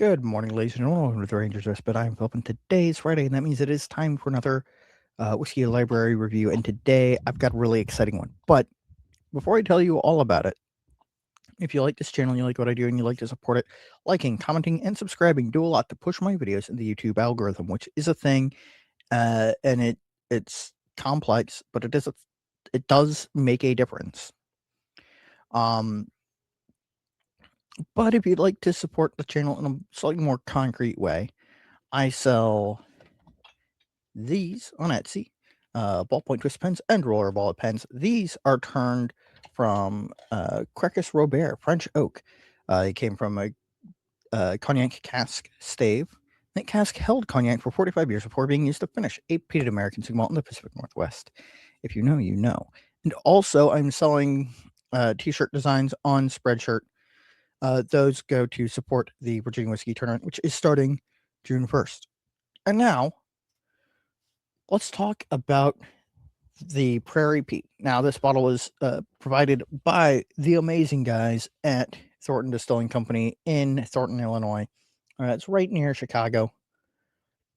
Good morning, ladies and gentlemen. Welcome to the Rangers Respite. I'm Philip, and today's Friday, and that means it is time for another whiskey library review. And today, I've got a really exciting one. But before I tell you all about it, if you like this channel, you like what I do, and you like to support it, liking, commenting, and subscribing do a lot to push my videos in the YouTube algorithm, which is a thing, and it's complex, but it does make a difference. But if you'd like to support the channel in a slightly more concrete way, I sell these on Etsy, ballpoint twist pens and roller bullet pens. These are turned from Cracus Robert French oak. It came from a cognac cask stave. That cask held cognac for 45 years before being used to finish a peated American single malt in the Pacific Northwest. If you know, you know. And also, I'm selling t-shirt designs on Spreadshirt. Those go to support the Virginia Whiskey Tournament, which is starting June 1st. And now, let's talk about the Prairie Peat. Now, this bottle was provided by the amazing guys at Thornton Distilling Company in Thornton, Illinois. It's right near Chicago.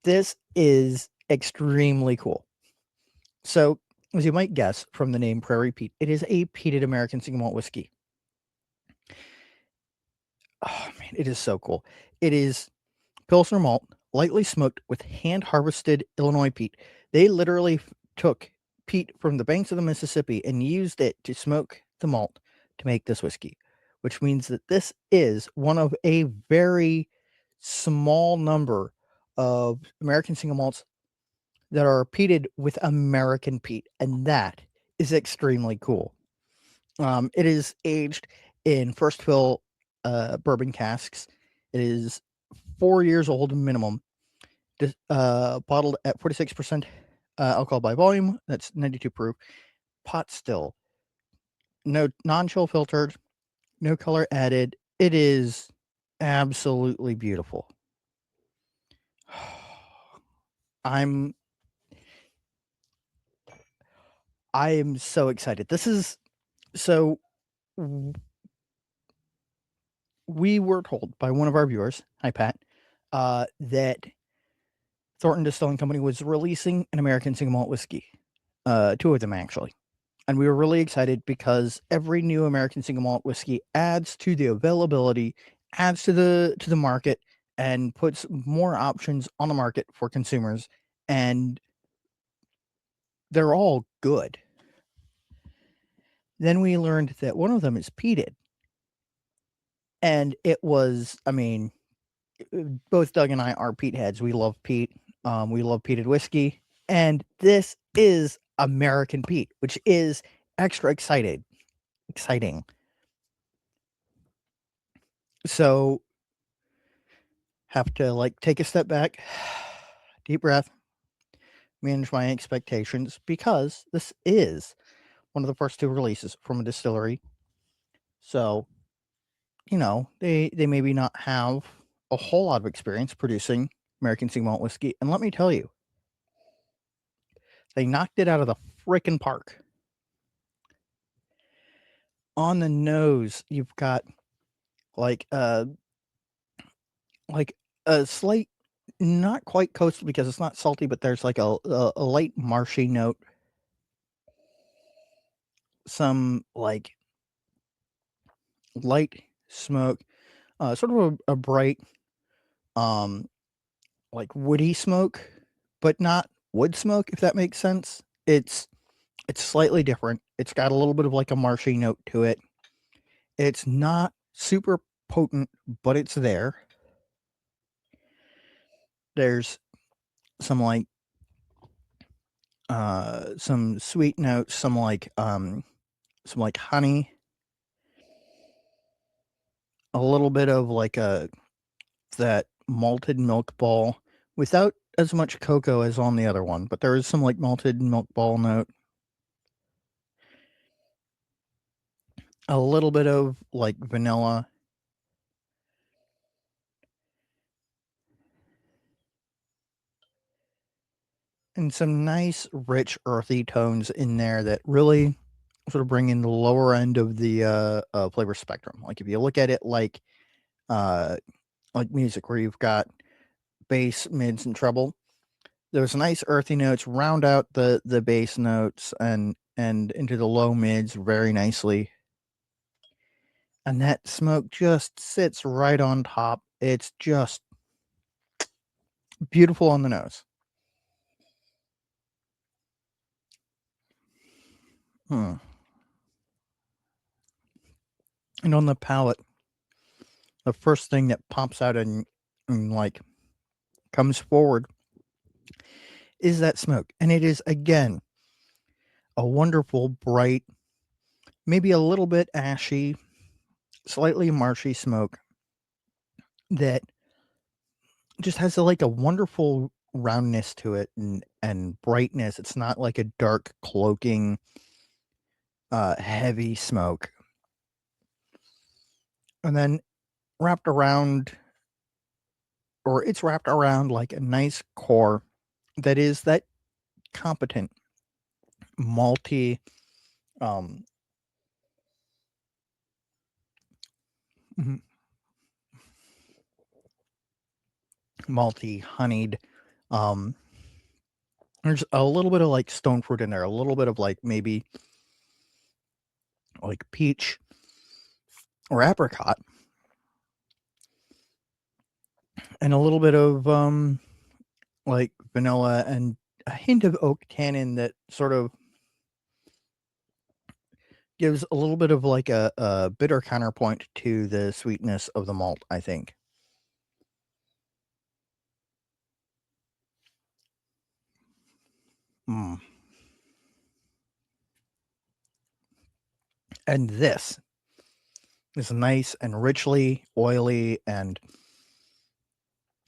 This is extremely cool. So, as you might guess from the name Prairie Peat, it is a peated American single malt whiskey. Oh, man, it is so cool. It is Pilsner malt, lightly smoked with hand-harvested Illinois peat. They literally took peat from the banks of the Mississippi and used it to smoke the malt to make this whiskey, which means that this is one of a very small number of American single malts that are peated with American peat, and that is extremely cool. It is aged in first fill bourbon casks. It is 4 years old minimum. Bottled at 46% alcohol by volume. That's 92 proof. Pot still. No non-chill filtered. No color added. It is absolutely beautiful. I am so excited. This is so we were told by one of our viewers, hi Pat, that Thornton Distilling Company was releasing an American single malt whiskey. Two of them actually. And we were really excited because every new American single malt whiskey adds to the availability, adds to the market, and puts more options on the market for consumers. And they're all good. Then we learned that one of them is peated. And it was, I mean, both Doug and I are peat heads. We love peat. We love peated whiskey. And this is American peat, which is extra exciting. So have to like take a step back, deep breath, manage my expectations, because this is one of the first two releases from a distillery. So, you know, they maybe not have a whole lot of experience producing American single malt whiskey. And let me tell you, they knocked it out of the frickin' park. On the nose, you've got like a slight, not quite coastal because it's not salty, but there's like a light marshy note. Some like light smoke, sort of a bright, like woody smoke, but not wood smoke, if that makes sense. It's slightly different. It's got a little bit of like a marshy note to it. It's not super potent, but it's there. There's some like some sweet notes, some like honey, a little bit of like that malted milk ball without as much cocoa as on the other one, but there is some like malted milk ball note. A little bit of like vanilla. And some nice, rich, earthy tones in there that really sort of bring in the lower end of the flavor spectrum. Like if you look at it like like music where you've got bass, mids, and treble. Those nice earthy notes round out the bass notes and into the low mids very nicely. And that smoke just sits right on top. It's just beautiful on the nose. Hmm. And on the palate, the first thing that pops out and like comes forward is that smoke. And it is, again, a wonderful, bright, maybe a little bit ashy, slightly marshy smoke that just has like a wonderful roundness to it and brightness. It's not like a dark, cloaking, heavy smoke. And then wrapped around, or it's wrapped around like a nice core that is that competent, malty, um, mhm, malty, honeyed. Um, there's a little bit of like stone fruit in there, a little bit of like maybe like peach or apricot, and a little bit of like vanilla and a hint of oak tannin that sort of gives a little bit of like a bitter counterpoint to the sweetness of the malt, I think. Mm. And this is nice and richly oily and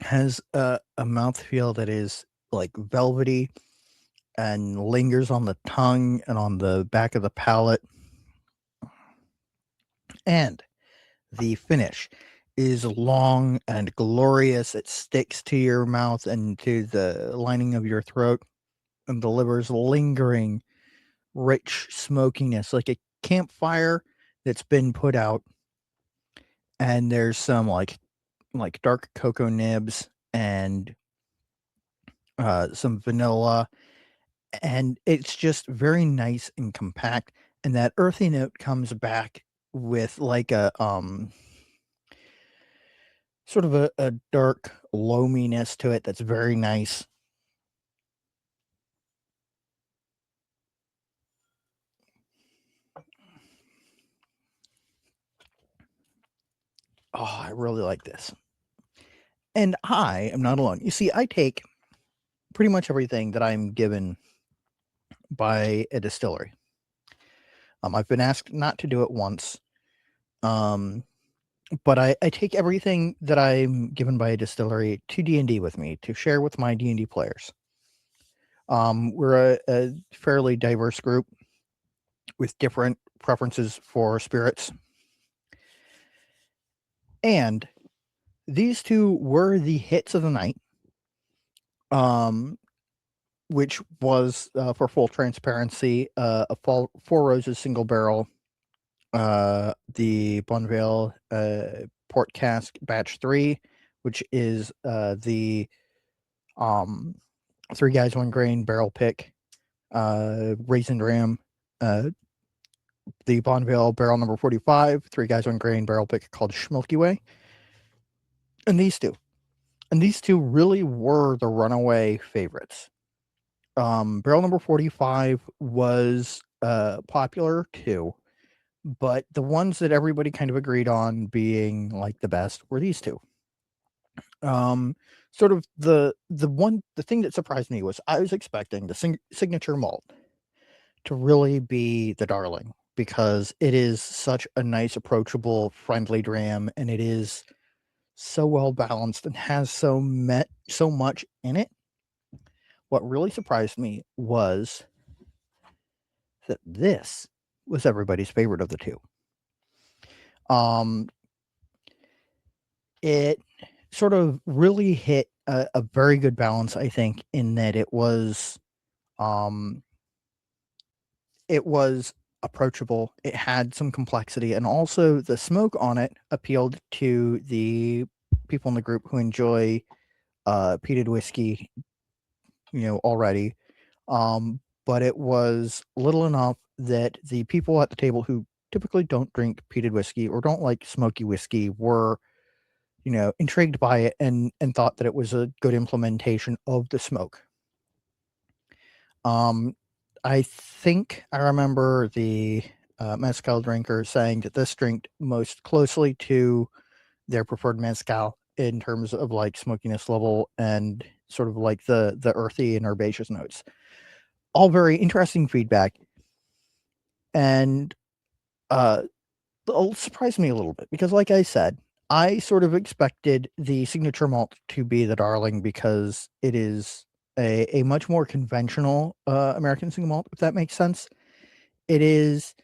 has a mouthfeel that is like velvety and lingers on the tongue and on the back of the palate. And the finish is long and glorious. It sticks to your mouth and to the lining of your throat and delivers lingering, rich smokiness, like a campfire that's been put out. And there's some like dark cocoa nibs and some vanilla, and it's just very nice and compact. And that earthy note comes back with like a sort of a dark loaminess to it that's very nice. Oh, I really like this. And I am not alone. You see, I take pretty much everything that I'm given by a distillery. I've been asked not to do it once. Um, but I take everything that I'm given by a distillery to D&D with me to share with my D&D players. We're a fairly diverse group with different preferences for spirits. And these two were the hits of the night, um, which was, for full transparency, Four Roses single barrel, the Bonvale Port Cask Batch 3, which is the um, Three Guys, One Grain barrel pick, Raisin Ram, uh, the Bonvale barrel number 45, Three Guys, One Grain barrel pick called Schmilky Way, and these two. And these two really were the runaway favorites. Barrel number 45 was popular too, but the ones that everybody kind of agreed on being like the best were these two. Um, sort of the thing that surprised me was I was expecting the signature malt to really be the darling because it is such a nice, approachable, friendly dram, and it is so well balanced and has so much in it. What really surprised me was that this was everybody's favorite of the two. Um, it sort of really hit a very good balance, I think, in that um, it was approachable. It had some complexity, and also the smoke on it appealed to the people in the group who enjoy peated whiskey, already. But it was little enough that the people at the table who typically don't drink peated whiskey or don't like smoky whiskey were, intrigued by it and thought that it was a good implementation of the smoke. I think I remember the mezcal drinker saying that this drinked most closely to their preferred mezcal in terms of like smokiness level and sort of like the earthy and herbaceous notes. All very interesting feedback, and surprised me a little bit because, like I said, I sort of expected the signature malt to be the darling because it is a much more conventional American single malt, if that makes sense. It is.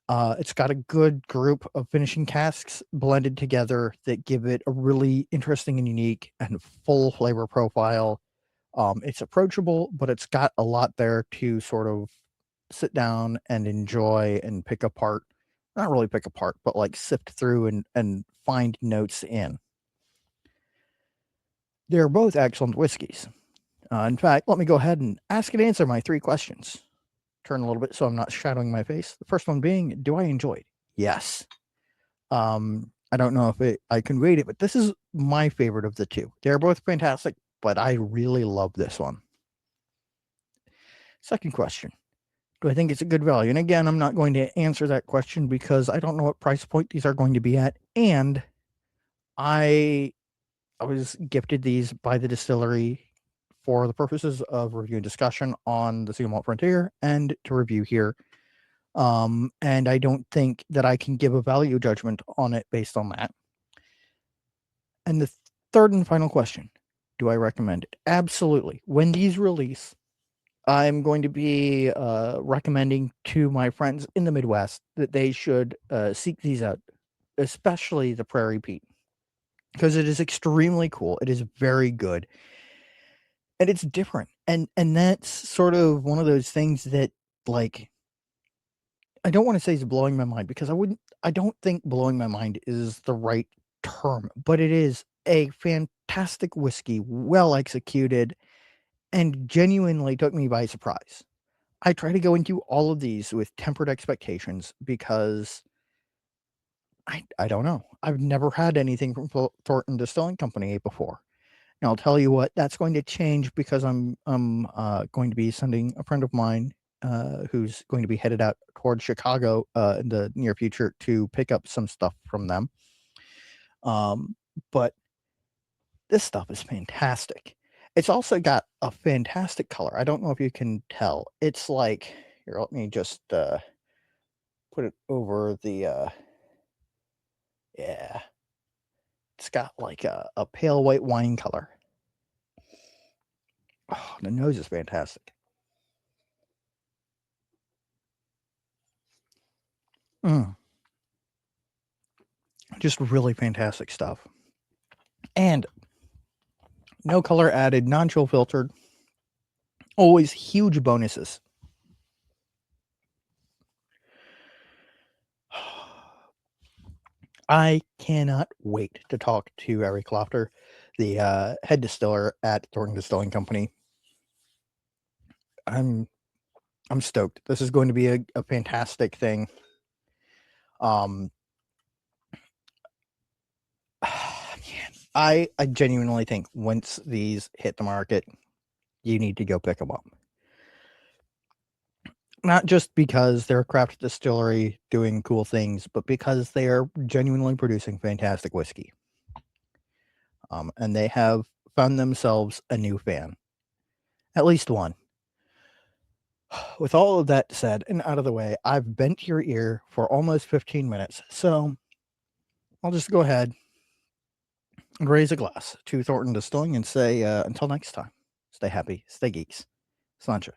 It's got a good group of finishing casks blended together that give it a really interesting and unique and full flavor profile. It's approachable, but it's got a lot there to sort of sit down and enjoy and pick apart. Not really pick apart, but like sift through and find notes in. They're both excellent whiskeys. In fact, let me go ahead and ask and answer my 3 questions. Turn a little bit so I'm not shadowing my face. The first one being, do I enjoy it? Yes. I don't know if I conveyed it, but this is my favorite of the 2. They're both fantastic, but I really love this one. Second question, do I think it's a good value? And again, I'm not going to answer that question because I don't know what price point these are going to be at, and I was gifted these by the distillery for the purposes of review and discussion on the Single Malt Frontier and to review here. And I don't think that I can give a value judgment on it based on that. And the third and final question, do I recommend it? Absolutely. When these release, I'm going to be recommending to my friends in the Midwest that they should seek these out, especially the Prairie Peat, because it is extremely cool. It is very good, and it's different. And that's sort of one of those things that, like, I don't want to say is blowing my mind because I don't think blowing my mind is the right term, but it is a fantastic whiskey, well executed, and genuinely took me by surprise. I try to go into all of these with tempered expectations because I don't know. I've never had anything from Thornton Distilling Company before. And I'll tell you what, that's going to change because I'm going to be sending a friend of mine who's going to be headed out towards Chicago in the near future to pick up some stuff from them. But this stuff is fantastic. It's also got a fantastic color. I don't know if you can tell. It's like, here, let me just put it over the, yeah. It's got like a pale white wine color. Oh, the nose is fantastic. Just really fantastic stuff. And no color added, non-chill filtered. Always huge bonuses. I cannot wait to talk to Eric Lofter, the head distiller at Thornton Distilling Company. I'm stoked. This is going to be a fantastic thing. Man, I genuinely think once these hit the market, you need to go pick them up. Not just because they're a craft distillery doing cool things, but because they are genuinely producing fantastic whiskey. And they have found themselves a new fan. At least one. With all of that said and out of the way, I've bent your ear for almost 15 minutes, so I'll just go ahead and raise a glass to Thornton Distilling and say, until next time, stay happy, stay geeks. Sláinte.